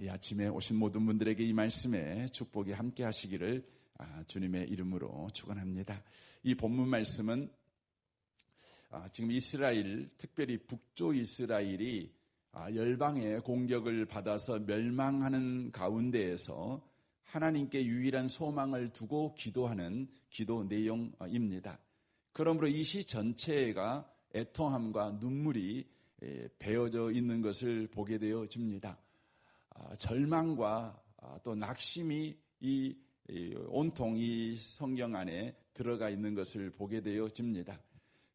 이 아침에 오신 모든 분들에게 이 말씀에 축복이 함께 하시기를 주님의 이름으로 축원합니다. 이 본문 말씀은 지금 이스라엘, 특별히 북쪽 이스라엘이 열방의 공격을 받아서 멸망하는 가운데에서 하나님께 유일한 소망을 두고 기도하는 기도 내용입니다. 그러므로 이 시 전체가 애통함과 눈물이 배어져 있는 것을 보게 되어집니다. 절망과 또 낙심이 온통 이 성경 안에 들어가 있는 것을 보게 되어집니다.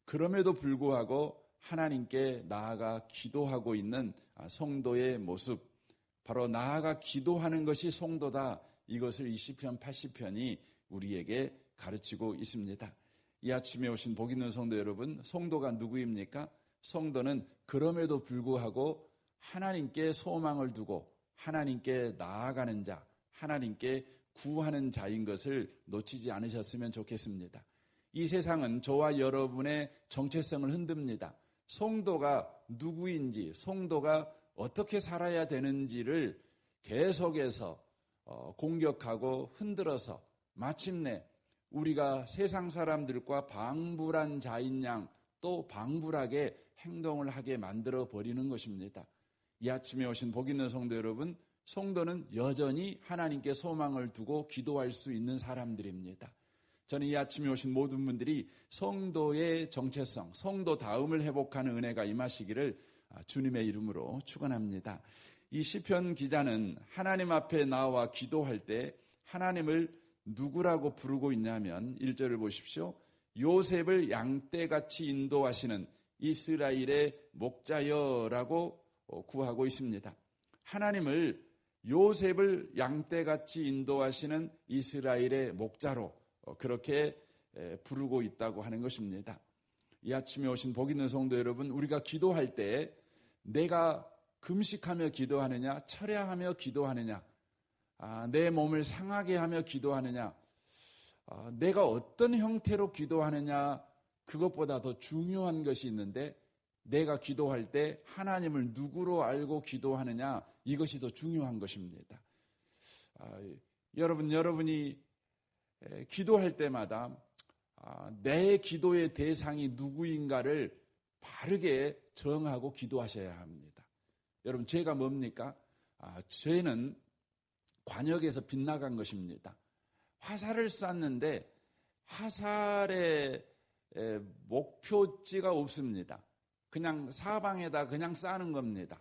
그럼에도 불구하고 하나님께 나아가 기도하고 있는 성도의 모습, 바로 나아가 기도하는 것이 성도다. 이것을 이 시편 80편이 우리에게 가르치고 있습니다. 이 아침에 오신 복 있는 성도 여러분, 성도가 누구입니까? 성도는 그럼에도 불구하고 하나님께 소망을 두고 하나님께 나아가는 자, 하나님께 구하는 자인 것을 놓치지 않으셨으면 좋겠습니다. 이 세상은 저와 여러분의 정체성을 흔듭니다. 성도가 누구인지, 성도가 어떻게 살아야 되는지를 계속해서 공격하고 흔들어서 마침내 우리가 세상 사람들과 방불한 자인 양 또 방불하게 행동을 하게 만들어 버리는 것입니다. 이 아침에 오신 복 있는 성도 여러분, 성도는 여전히 하나님께 소망을 두고 기도할 수 있는 사람들입니다. 저는 이 아침에 오신 모든 분들이 성도의 정체성, 성도다움을 회복하는 은혜가 임하시기를 주님의 이름으로 축원합니다. 이 시편 기자는 하나님 앞에 나와 기도할 때 하나님을 누구라고 부르고 있냐면 1절을 보십시오. 요셉을 양떼같이 인도하시는 이스라엘의 목자여라고 구하고 있습니다. 하나님을 요셉을 양떼같이 인도하시는 이스라엘의 목자로 그렇게 부르고 있다고 하는 것입니다. 이 아침에 오신 복 있는 성도 여러분, 우리가 기도할 때 내가 금식하며 기도하느냐, 철야하며 기도하느냐, 내 몸을 상하게 하며 기도하느냐, 내가 어떤 형태로 기도하느냐, 그것보다 더 중요한 것이 있는데 내가 기도할 때 하나님을 누구로 알고 기도하느냐, 이것이 더 중요한 것입니다. 여러분이 기도할 때마다 내 기도의 대상이 누구인가를 바르게 정하고 기도하셔야 합니다. 여러분, 죄가 뭡니까? 죄는 관역에서 빗나간 것입니다. 화살을 쐈는데 화살의 목표지가 없습니다. 그냥 사방에다 그냥 쏴는 겁니다.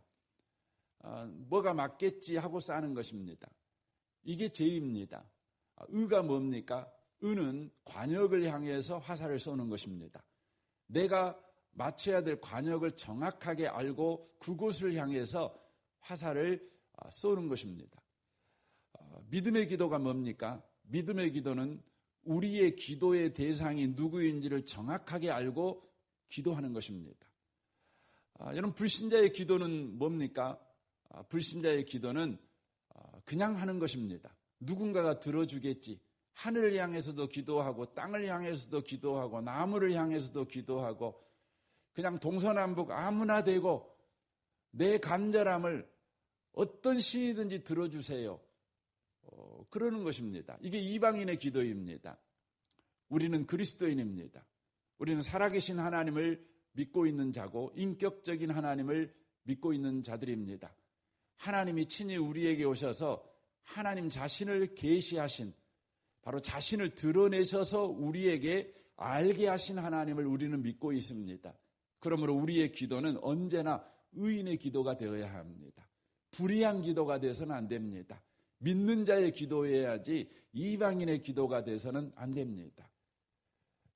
뭐가 맞겠지 하고 쏴는 것입니다. 이게 죄입니다. 의가 뭡니까? 의는 관역을 향해서 화살을 쏘는 것입니다. 내가 맞춰야 될 관역을 정확하게 알고 그곳을 향해서 화살을 쏘는 것입니다. 믿음의 기도가 뭡니까? 믿음의 기도는 우리의 기도의 대상이 누구인지를 정확하게 알고 기도하는 것입니다. 여러분, 불신자의 기도는 뭡니까? 불신자의 기도는 그냥 하는 것입니다. 누군가가 들어주겠지. 하늘을 향해서도 기도하고 땅을 향해서도 기도하고 나무를 향해서도 기도하고 그냥 동서남북 아무나 되고 내 간절함을 어떤 신이든지 들어주세요. 그러는 것입니다. 이게 이방인의 기도입니다. 우리는 그리스도인입니다. 우리는 살아계신 하나님을 믿고 있는 자고 인격적인 하나님을 믿고 있는 자들입니다. 하나님이 친히 우리에게 오셔서 하나님 자신을 계시하신, 바로 자신을 드러내셔서 우리에게 알게 하신 하나님을 우리는 믿고 있습니다. 그러므로 우리의 기도는 언제나 의인의 기도가 되어야 합니다. 불의한 기도가 돼서는 안 됩니다. 믿는 자의 기도해야지 이방인의 기도가 돼서는 안 됩니다.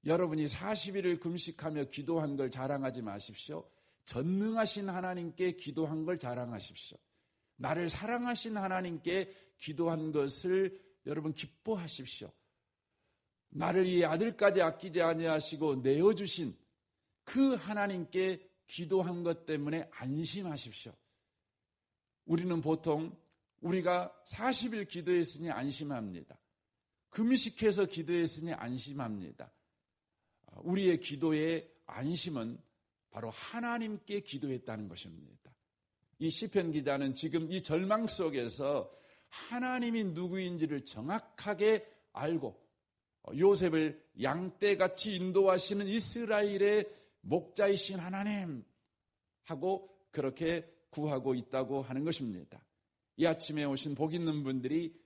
여러분이 40일을 금식하며 기도한 걸 자랑하지 마십시오. 전능하신 하나님께 기도한 걸 자랑하십시오. 나를 사랑하신 하나님께 기도한 것을 여러분 기뻐하십시오. 나를 이 아들까지 아끼지 아니하시고 내어주신 그 하나님께 기도한 것 때문에 안심하십시오. 우리는 보통 우리가 40일 기도했으니 안심합니다. 금식해서 기도했으니 안심합니다. 우리의 기도의 안심은 바로 하나님께 기도했다는 것입니다. 이 시편 기자는 지금 이 절망 속에서 하나님이 누구인지를 정확하게 알고 요셉을 양떼같이 인도하시는 이스라엘의 목자이신 하나님 하고 그렇게 구하고 있다고 하는 것입니다. 이 아침에 오신 복 있는 분들이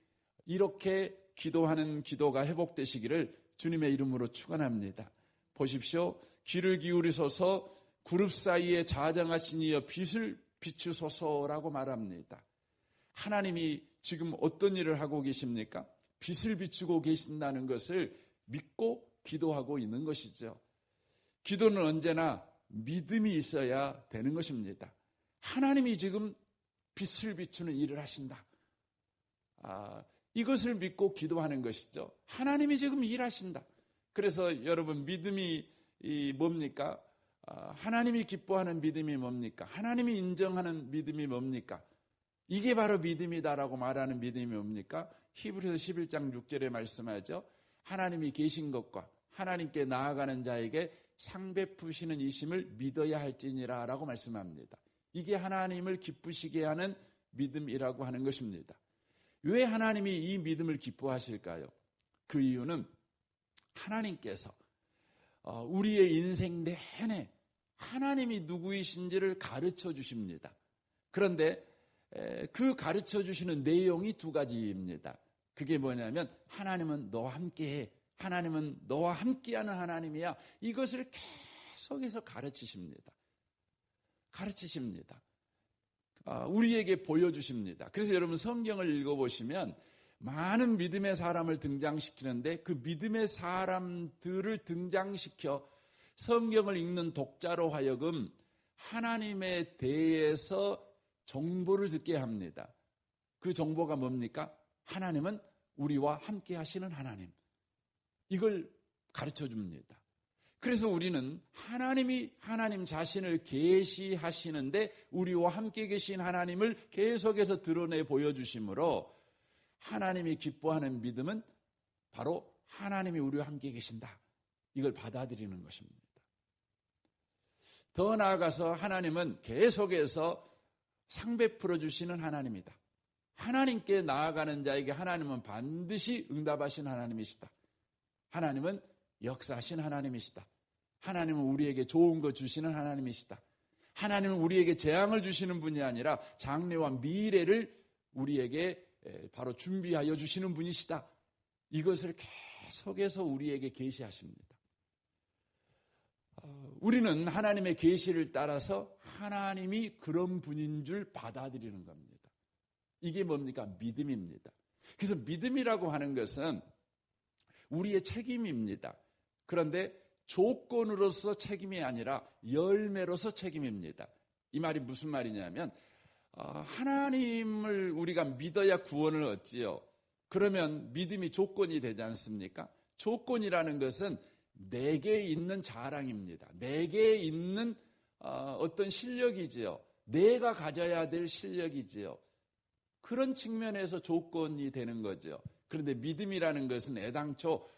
이렇게 기도하는 기도가 회복되시기를 주님의 이름으로 축원합니다. 보십시오. 귀를 기울이소서 그룹 사이에 자정하신 이여 빛을 비추소서라고 말합니다. 하나님이 지금 어떤 일을 하고 계십니까? 빛을 비추고 계신다는 것을 믿고 기도하고 있는 것이죠. 기도는 언제나 믿음이 있어야 되는 것입니다. 하나님이 지금 빛을 비추는 일을 하신다. 이것을 믿고 기도하는 것이죠. 하나님이 지금 일하신다. 그래서 여러분 믿음이 뭡니까? 하나님이 기뻐하는 믿음이 뭡니까? 하나님이 인정하는 믿음이 뭡니까? 이게 바로 믿음이다라고 말하는 믿음이 뭡니까? 히브리서 11장 6절에 말씀하죠. 하나님이 계신 것과 하나님께 나아가는 자에게 상 베푸시는 이심을 믿어야 할지니라 라고 말씀합니다. 이게 하나님을 기쁘시게 하는 믿음이라고 하는 것입니다. 왜 하나님이 이 믿음을 기뻐하실까요? 그 이유는 하나님께서 우리의 인생 내내 하나님이 누구이신지를 가르쳐 주십니다. 그런데 그 가르쳐 주시는 내용이 두 가지입니다. 그게 뭐냐면 하나님은 너와 함께해. 하나님은 너와 함께하는 하나님이야. 이것을 계속해서 가르치십니다. 우리에게 보여주십니다. 그래서 여러분 성경을 읽어보시면 많은 믿음의 사람을 등장시키는데 그 믿음의 사람들을 등장시켜 성경을 읽는 독자로 하여금 하나님에 대해서 정보를 듣게 합니다. 그 정보가 뭡니까? 하나님은 우리와 함께 하시는 하나님. 이걸 가르쳐 줍니다. 그래서 우리는 하나님이 하나님 자신을 계시하시는데 우리와 함께 계신 하나님을 계속해서 드러내 보여주심으로 하나님이 기뻐하는 믿음은 바로 하나님이 우리와 함께 계신다. 이걸 받아들이는 것입니다. 더 나아가서 하나님은 계속해서 상 베풀어 주시는 하나님이다. 하나님께 나아가는 자에게 하나님은 반드시 응답하신 하나님이시다. 하나님은 역사하신 하나님이시다. 하나님은 우리에게 좋은 거 주시는 하나님이시다. 하나님은 우리에게 재앙을 주시는 분이 아니라 장래와 미래를 우리에게 바로 준비하여 주시는 분이시다. 이것을 계속해서 우리에게 계시하십니다. 우리는 하나님의 계시를 따라서 하나님이 그런 분인 줄 받아들이는 겁니다. 이게 뭡니까? 믿음입니다. 그래서 믿음이라고 하는 것은 우리의 책임입니다. 그런데 조건으로서 책임이 아니라 열매로서 책임입니다. 이 말이 무슨 말이냐면 하나님을 우리가 믿어야 구원을 얻지요. 그러면 믿음이 조건이 되지 않습니까? 조건이라는 것은 내게 있는 자랑입니다. 내게 있는 어떤 실력이지요. 내가 가져야 될 실력이지요. 그런 측면에서 조건이 되는 거죠. 그런데 믿음이라는 것은 애당초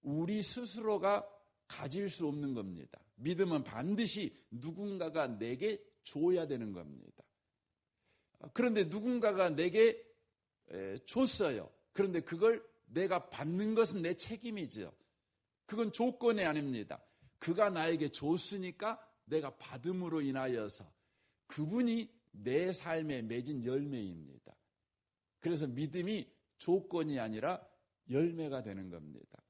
우리 스스로가 가질 수 없는 겁니다. 믿음은 반드시 누군가가 내게 줘야 되는 겁니다. 그런데 누군가가 내게 줬어요. 그런데 그걸 내가 받는 것은 내 책임이죠. 그건 조건이 아닙니다. 그가 나에게 줬으니까 내가 받음으로 인하여서 그분이 내 삶에 맺은 열매입니다. 그래서 믿음이 조건이 아니라 열매가 되는 겁니다.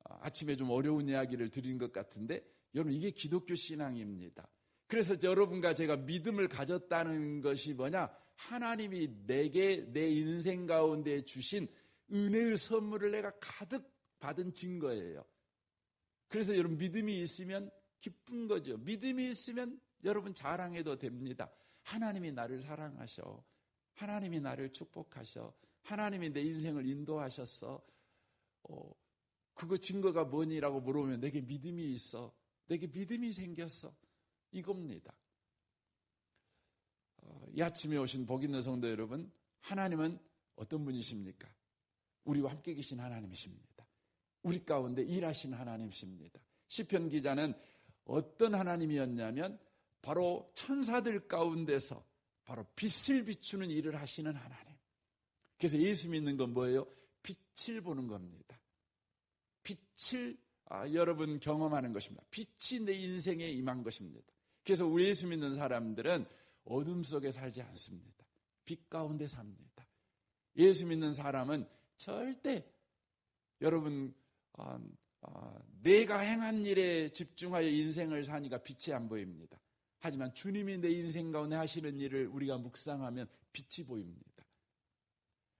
아침에 좀 어려운 이야기를 드린 것 같은데 여러분 이게 기독교 신앙입니다. 그래서 여러분과 제가 믿음을 가졌다는 것이 뭐냐? 하나님이 내게 내 인생 가운데 주신 은혜의 선물을 내가 가득 받은 증거예요. 그래서 여러분 믿음이 있으면 기쁜 거죠. 믿음이 있으면 여러분 자랑해도 됩니다. 하나님이 나를 사랑하셔. 하나님이 나를 축복하셔. 하나님이 내 인생을 인도하셨어. 그거 증거가 뭐니라고 물어보면 내게 믿음이 있어. 내게 믿음이 생겼어. 이겁니다. 이 아침에 오신 복 있는 성도 여러분, 하나님은 어떤 분이십니까? 우리와 함께 계신 하나님이십니다. 우리 가운데 일하신 하나님이십니다. 시편 기자는 어떤 하나님이었냐면 바로 천사들 가운데서 바로 빛을 비추는 일을 하시는 하나님. 그래서 예수 믿는 건 뭐예요? 빛을 보는 겁니다. 빛을 여러분 경험하는 것입니다. 빛이 내 인생에 임한 것입니다. 그래서 우리 예수 믿는 사람들은 어둠 속에 살지 않습니다. 빛 가운데 삽니다. 예수 믿는 사람은 절대 여러분 내가 행한 일에 집중하여 인생을 사니까 빛이 안 보입니다. 하지만 주님이 내 인생 가운데 하시는 일을 우리가 묵상하면 빛이 보입니다.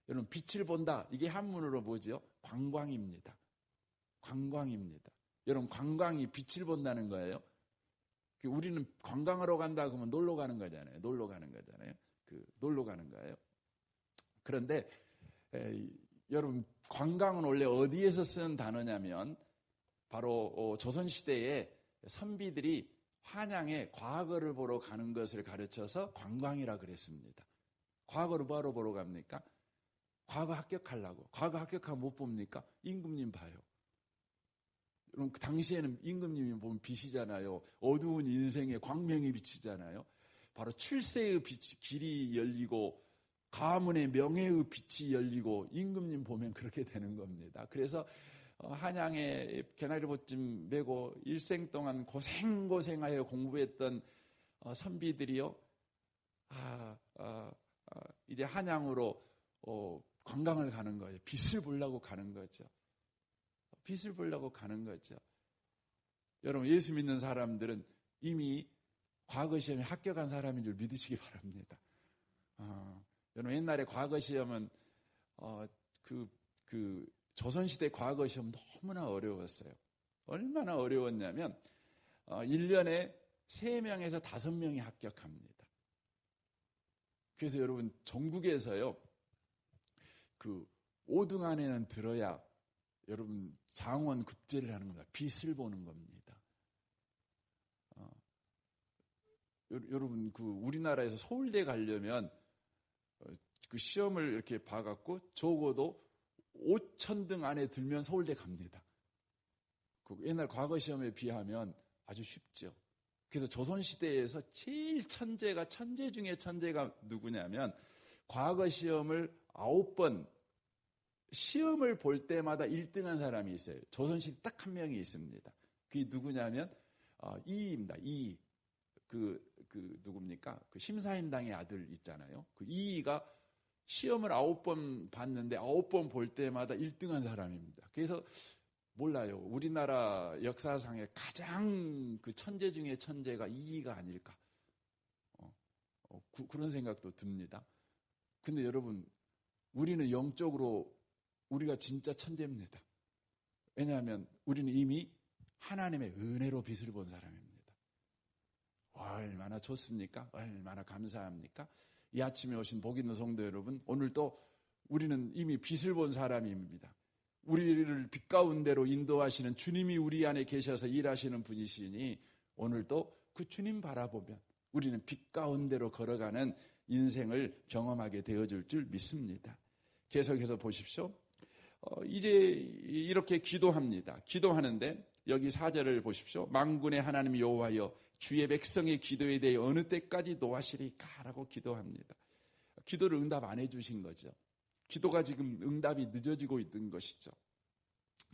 여러분 빛을 본다. 이게 한문으로 뭐죠? 관광입니다. 관광입니다. 여러분 관광이 빛을 본다는 거예요. 우리는 관광하러 간다 그러면 놀러 가는 거잖아요. 놀러 가는 거잖아요. 놀러 가는 거예요. 그런데 여러분 관광은 원래 어디에서 쓰는 단어냐면 바로 조선시대에 선비들이 한양에 과거를 보러 가는 것을 가르쳐서 관광이라 그랬습니다. 과거를 뭐하러 보러 갑니까? 과거 합격하려고. 과거 합격하면 못 봅니까? 임금님 봐요. 여러분, 당시에는 임금님이 보면 빛이잖아요. 어두운 인생의 광명이 비치잖아요. 바로 출세의 길이 열리고 가문의 명예의 빛이 열리고 임금님 보면 그렇게 되는 겁니다. 그래서 한양에 개나리봇짐 메고 일생 동안 고생하여 공부했던 선비들이요, 이제 한양으로 관광을 가는 거예요. 빛을 보려고 가는 거죠. 빛을 보려고 가는 거죠. 여러분, 예수 믿는 사람들은 이미 과거 시험에 합격한 사람인 줄 믿으시기 바랍니다. 여러분, 옛날에 과거 시험은 조선시대 과거 시험 너무나 어려웠어요. 얼마나 어려웠냐면 1년에 3명에서 5명이 합격합니다. 그래서 여러분, 전국에서요 5등 안에는 들어야 여러분 장원 급제를 하는 겁니다. 빛을 보는 겁니다. 여러분 우리나라에서 서울대 가려면 그 시험을 이렇게 봐갖고 적어도 5,000등 안에 들면 서울대 갑니다. 옛날 과거 시험에 비하면 아주 쉽죠. 그래서 조선시대에서 제일 천재 중에 천재가 누구냐면 과거 시험을 9번 시험을 볼 때마다 1등한 사람이 있어요. 조선시대 딱 한 명이 있습니다. 그게 누구냐면 이이입니다. 이이. 누굽니까? 심사임당의 아들 있잖아요. 이이가 시험을 9번 봤는데 9번 볼 때마다 1등한 사람입니다. 그래서 몰라요. 우리나라 역사상에 가장 천재 중에 천재가 이이가 아닐까. 그런 생각도 듭니다. 근데 여러분, 우리는 영적으로 우리가 진짜 천재입니다. 왜냐하면 우리는 이미 하나님의 은혜로 빛을 본 사람입니다. 얼마나 좋습니까? 얼마나 감사합니까? 이 아침에 오신 복 있는 성도 여러분, 오늘도 우리는 이미 빛을 본 사람입니다. 우리를 빛 가운데로 인도하시는 주님이 우리 안에 계셔서 일하시는 분이시니 오늘도 그 주님 바라보면 우리는 빛 가운데로 걸어가는 인생을 경험하게 되어줄 줄 믿습니다. 계속해서 보십시오. 이제 이렇게 기도합니다. 기도하는데 여기 4절을 보십시오. 만군의 하나님 여호와여 주의 백성의 기도에 대해 어느 때까지 노하시리까? 라고 기도합니다. 기도를 응답 안 해주신 거죠. 기도가 지금 응답이 늦어지고 있는 것이죠.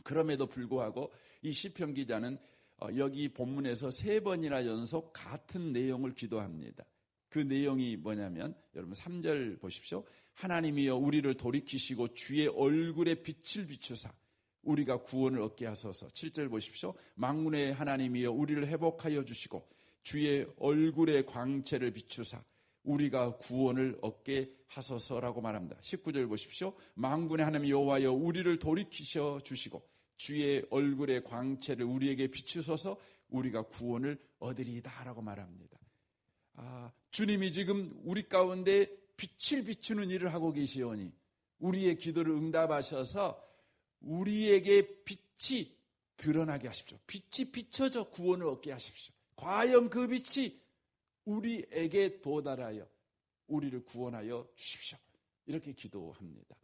그럼에도 불구하고 이 시편 기자는 여기 본문에서 3번이나 연속 같은 내용을 기도합니다. 그 내용이 뭐냐면 여러분 3절 보십시오. 하나님이여 우리를 돌이키시고 주의 얼굴에 빛을 비추사 우리가 구원을 얻게 하소서. 7절 보십시오. 만군의 하나님이여 우리를 회복하여 주시고 주의 얼굴의 광채를 비추사 우리가 구원을 얻게 하소서라고 말합니다. 19절 보십시오. 만군의 하나님 여호와여 우리를 돌이키셔 주시고 주의 얼굴의 광채를 우리에게 비추소서 우리가 구원을 얻으리이다 라고 말합니다. 주님이 지금 우리 가운데 빛을 비추는 일을 하고 계시오니 우리의 기도를 응답하셔서 우리에게 빛이 드러나게 하십시오. 빛이 비춰져 구원을 얻게 하십시오. 과연 그 빛이 우리에게 도달하여 우리를 구원하여 주십시오. 이렇게 기도합니다.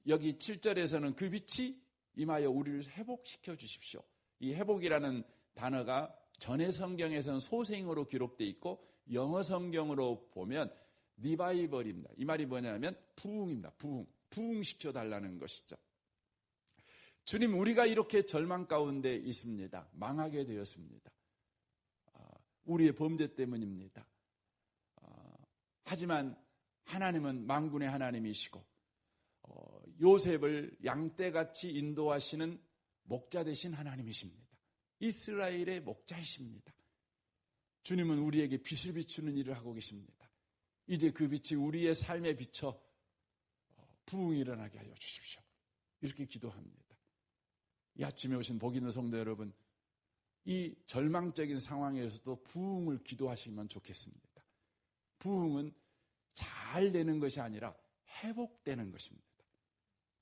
여기 7절에서는 그 빛이 임하여 우리를 회복시켜 주십시오. 이 회복이라는 단어가 전의 성경에서는 소생으로 기록되어 있고 영어 성경으로 보면 리바이벌입니다. 이 말이 뭐냐면 부흥입니다. 부흥시켜 달라는 것이죠. 주님, 우리가 이렇게 절망 가운데 있습니다. 망하게 되었습니다. 우리의 범죄 때문입니다. 하지만 하나님은 만군의 하나님이시고 요셉을 양떼같이 인도하시는 목자 되신 하나님이십니다. 이스라엘의 목자이십니다. 주님은 우리에게 빛을 비추는 일을 하고 계십니다. 이제 그 빛이 우리의 삶에 비쳐 부흥이 일어나게 하여 주십시오. 이렇게 기도합니다. 이 아침에 오신 복 있는 성도 여러분, 이 절망적인 상황에서도 부흥을 기도하시면 좋겠습니다. 부흥은 잘 되는 것이 아니라 회복되는 것입니다.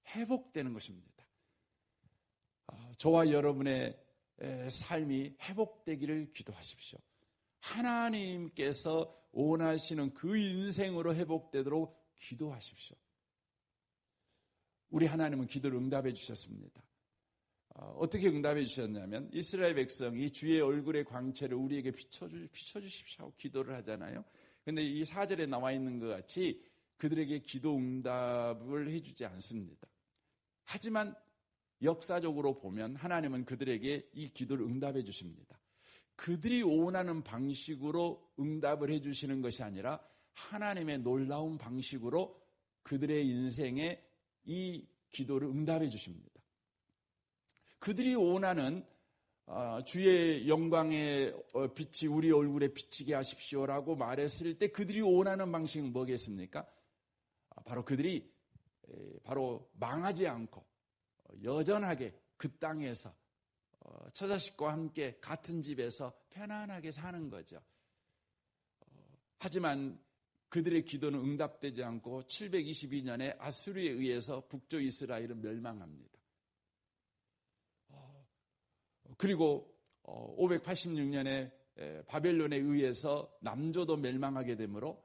회복되는 것입니다. 저와 여러분의 삶이 회복되기를 기도하십시오. 하나님께서 원하시는 그 인생으로 회복되도록 기도하십시오. 우리 하나님은 기도를 응답해 주셨습니다. 어떻게 응답해 주셨냐면 이스라엘 백성이 주의 얼굴의 광채를 우리에게 비춰주십시오 하고 기도를 하잖아요. 그런데 이 4절에 나와 있는 것 같이 그들에게 기도 응답을 해주지 않습니다. 하지만 역사적으로 보면 하나님은 그들에게 이 기도를 응답해 주십니다. 그들이 원하는 방식으로 응답을 해주시는 것이 아니라 하나님의 놀라운 방식으로 그들의 인생에 이 기도를 응답해 주십니다. 그들이 원하는 주의 영광의 빛이 우리 얼굴에 비치게 하십시오라고 말했을 때 그들이 원하는 방식은 뭐겠습니까? 바로 그들이 망하지 않고 여전하게 그 땅에서 처자식과 함께 같은 집에서 편안하게 사는 거죠. 하지만 그들의 기도는 응답되지 않고 722년에 아수르에 의해서 북쪽 이스라엘은 멸망합니다. 그리고 586년에 바벨론에 의해서 남조도 멸망하게 되므로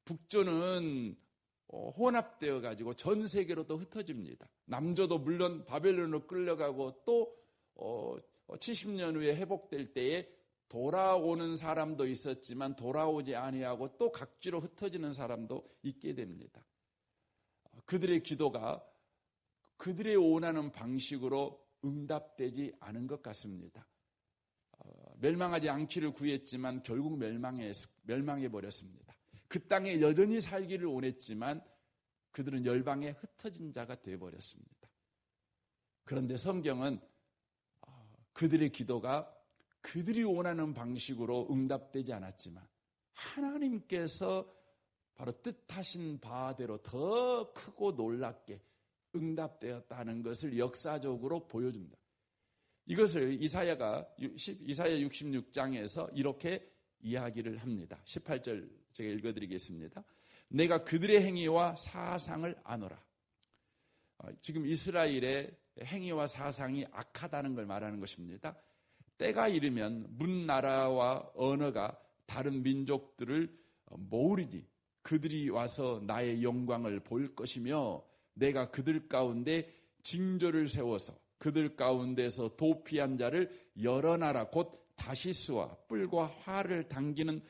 북조는 혼합되어 가지고 전 세계로 또 흩어집니다. 남조도 물론 바벨론으로 끌려가고 또 70년 후에 회복될 때에 돌아오는 사람도 있었지만 돌아오지 아니하고 또 각지로 흩어지는 사람도 있게 됩니다. 그들의 기도가 그들의 원하는 방식으로 응답되지 않은 것 같습니다. 멸망하지 않기를 구했지만 결국 멸망해버렸습니다. 그 땅에 여전히 살기를 원했지만 그들은 열방에 흩어진 자가 되어버렸습니다. 그런데 성경은 그들의 기도가 그들이 원하는 방식으로 응답되지 않았지만 하나님께서 바로 뜻하신 바대로 더 크고 놀랍게 응답되었다는 것을 역사적으로 보여줍니다. 이것을 이사야 66장에서 이렇게 이야기를 합니다. 18절 제가 읽어드리겠습니다. 내가 그들의 행위와 사상을 아노라. 지금 이스라엘의 행위와 사상이 악하다는 걸 말하는 것입니다. 때가 이르면 문나라와 언어가 다른 민족들을 모으리니 그들이 와서 나의 영광을 볼 것이며 내가 그들 가운데 징조를 세워서 그들 가운데서 도피한 자를 여러 나라 곧 다시스와 뿔과 활을 당기는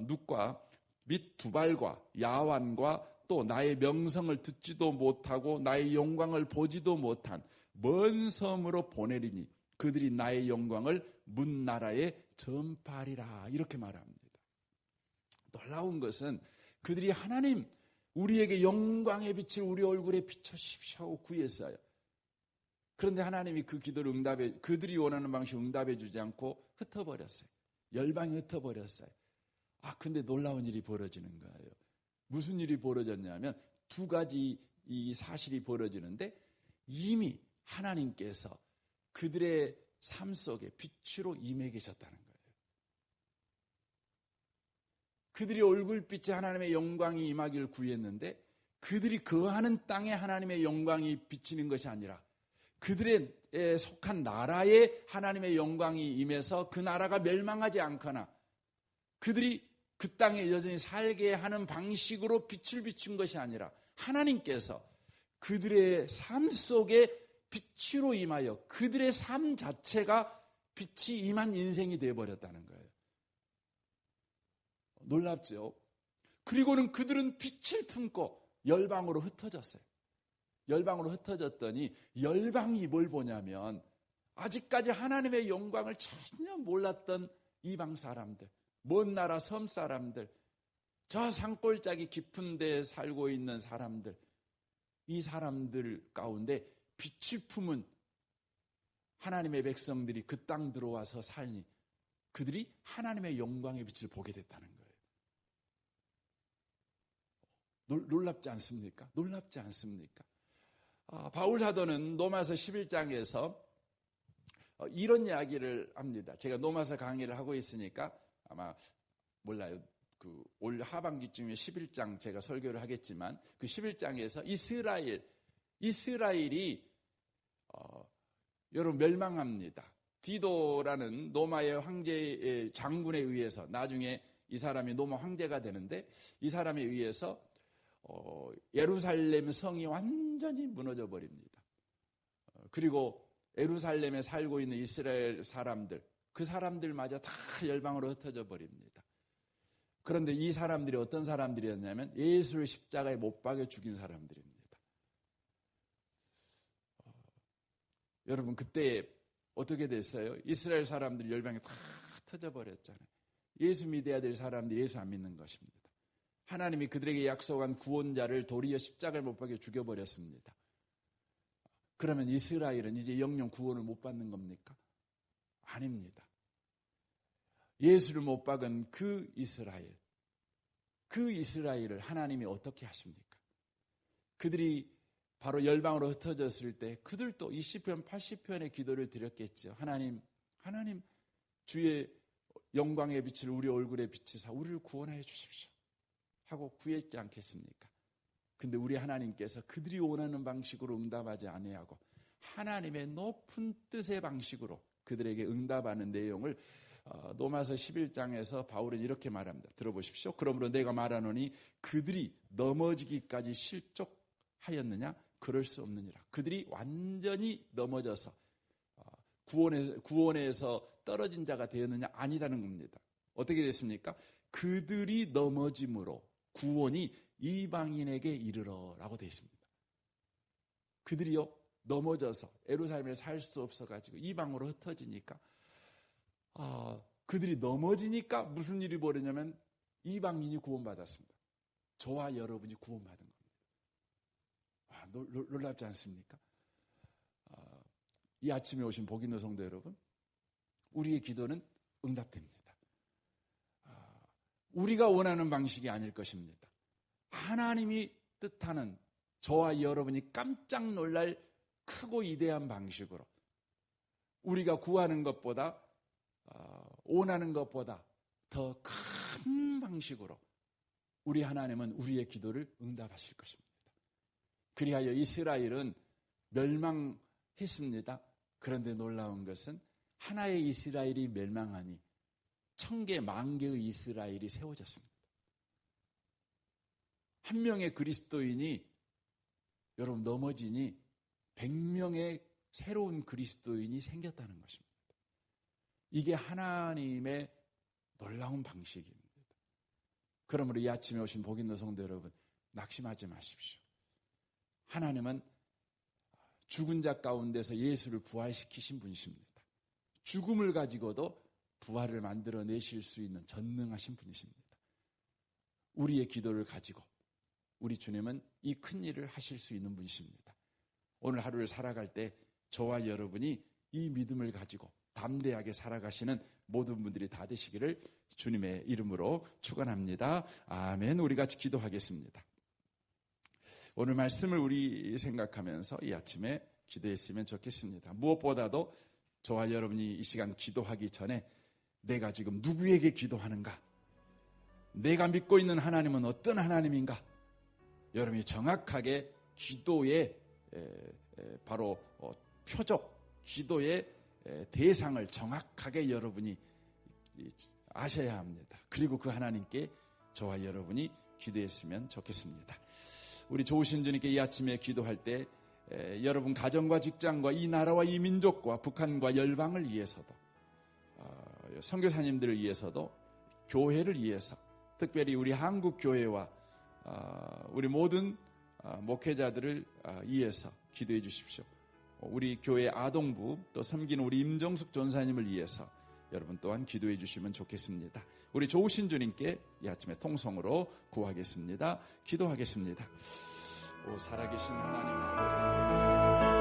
눕과 및 두발과 야완과 또 나의 명성을 듣지도 못하고 나의 영광을 보지도 못한 먼 섬으로 보내리니 그들이 나의 영광을 문나라에 전파하리라 이렇게 말합니다. 놀라운 것은 그들이 하나님 우리에게 영광의 빛을 우리 얼굴에 비춰주십시오 하고 구했어요. 그런데 하나님이 그 기도를 그들이 원하는 방식으로 응답해 주지 않고 흩어버렸어요. 열방이 흩어버렸어요. 근데 놀라운 일이 벌어지는 거예요. 무슨 일이 벌어졌냐면 두 가지 이 사실이 벌어지는데 이미 하나님께서 그들의 삶 속에 빛으로 임해 계셨다는 거예요. 그들이 얼굴빛에 하나님의 영광이 임하기를 구했는데 그들이 거하는 땅에 하나님의 영광이 비치는 것이 아니라 그들의 속한 나라에 하나님의 영광이 임해서 그 나라가 멸망하지 않거나 그들이 그 땅에 여전히 살게 하는 방식으로 빛을 비춘 것이 아니라 하나님께서 그들의 삶 속에 빛으로 임하여 그들의 삶 자체가 빛이 임한 인생이 되어버렸다는 거예요. 놀랍죠? 그리고는 그들은 빛을 품고 열방으로 흩어졌어요. 열방으로 흩어졌더니 열방이 뭘 보냐면 아직까지 하나님의 영광을 전혀 몰랐던 이방 사람들, 먼 나라 섬 사람들, 저 산골짜기 깊은 데에 살고 있는 사람들, 이 사람들 가운데 빛을 품은 하나님의 백성들이 그 땅 들어와서 살니 그들이 하나님의 영광의 빛을 보게 됐다는 거예요. 놀랍지 않습니까? 놀랍지 않습니까? 바울 사도는 로마서 11장에서 이런 이야기를 합니다. 제가 로마서 강의를 하고 있으니까 아마 몰라요. 올 하반기쯤에 11장 제가 설교를 하겠지만 그 11장에서 이스라엘이 여러분 멸망합니다. 디도라는 로마의 황제의 장군에 의해서 나중에 이 사람이 로마 황제가 되는데 이 사람에 의해서 예루살렘 성이 완전히 무너져 버립니다. 그리고 예루살렘에 살고 있는 이스라엘 사람들, 그 사람들마저 다 열방으로 흩어져 버립니다. 그런데 이 사람들이 어떤 사람들이었냐면 예수를 십자가에 못 박여 죽인 사람들입니다. 여러분 그때 어떻게 됐어요? 이스라엘 사람들이 열방에 다 흩어져 버렸잖아요. 예수 믿어야 될 사람들이 예수 안 믿는 것입니다. 하나님이 그들에게 약속한 구원자를 도리어 십자가에 못 박여 죽여버렸습니다. 그러면 이스라엘은 이제 영영 구원을 못 받는 겁니까? 아닙니다. 예수를 못 박은 그 이스라엘을 하나님이 어떻게 하십니까? 그들이 바로 열방으로 흩어졌을 때 그들도 이 시편 80편의 기도를 드렸겠죠. 하나님 주의 영광의 빛을 우리 얼굴에 비치사 우리를 구원하여 주십시오 하고 구했지 않겠습니까? 근데 우리 하나님께서 그들이 원하는 방식으로 응답하지 아니하고 하나님의 높은 뜻의 방식으로 그들에게 응답하는 내용을 로마서 11장에서 바울은 이렇게 말합니다. 들어보십시오. 그러므로 내가 말하노니 그들이 넘어지기까지 실족하였느냐? 그럴 수 없느니라. 그들이 완전히 넘어져서 구원에서 떨어진 자가 되었느냐? 아니라는 겁니다. 어떻게 됐습니까? 그들이 넘어짐으로 구원이 이방인에게 이르러라고 되어 있습니다. 그들이요 넘어져서 예루살렘에 살 수 없어가지고 이방으로 흩어지니까 그들이 넘어지니까 무슨 일이 벌어지냐면 이방인이 구원받았습니다. 저와 여러분이 구원받은 겁니다. 놀랍지 않습니까? 이 아침에 오신 복 있는 성도 여러분, 우리의 기도는 응답됩니다. 우리가 원하는 방식이 아닐 것입니다. 하나님이 뜻하는 저와 여러분이 깜짝 놀랄 크고 위대한 방식으로 우리가 구하는 것보다 원하는 것보다 더 큰 방식으로 우리 하나님은 우리의 기도를 응답하실 것입니다. 그리하여 이스라엘은 멸망했습니다. 그런데 놀라운 것은 하나의 이스라엘이 멸망하니 1000개, 10,000개의 이스라엘이 세워졌습니다. 한 명의 그리스도인이 여러분 넘어지니 100명의 새로운 그리스도인이 생겼다는 것입니다. 이게 하나님의 놀라운 방식입니다. 그러므로 이 아침에 오신 복 있는 성도 여러분, 낙심하지 마십시오. 하나님은 죽은 자 가운데서 예수를 부활시키신 분이십니다. 죽음을 가지고도 부활을 만들어내실 수 있는 전능하신 분이십니다. 우리의 기도를 가지고 우리 주님은 이 큰 일을 하실 수 있는 분이십니다. 오늘 하루를 살아갈 때 저와 여러분이 이 믿음을 가지고 담대하게 살아가시는 모든 분들이 다 되시기를 주님의 이름으로 축원합니다. 아멘. 우리 같이 기도하겠습니다. 오늘 말씀을 우리 생각하면서 이 아침에 기도했으면 좋겠습니다. 무엇보다도 저와 여러분이 이 시간 기도하기 전에 내가 지금 누구에게 기도하는가? 내가 믿고 있는 하나님은 어떤 하나님인가? 여러분이 정확하게 기도의 바로 표적, 기도의 대상을 정확하게 여러분이 아셔야 합니다. 그리고 그 하나님께 저와 여러분이 기도했으면 좋겠습니다. 우리 좋으신 주님께 이 아침에 기도할 때 여러분 가정과 직장과 이 나라와 이 민족과 북한과 열방을 위해서도 선교사님들을 위해서도 교회를 위해서 특별히 우리 한국 교회와 우리 모든 목회자들을 위해서 기도해 주십시오. 우리 교회 아동부 또 섬기는 우리 임정숙 전사님을 위해서 여러분 또한 기도해 주시면 좋겠습니다. 우리 좋으신 주님께 이 아침에 통성으로 구하겠습니다. 기도하겠습니다. 오 살아계신 하나님,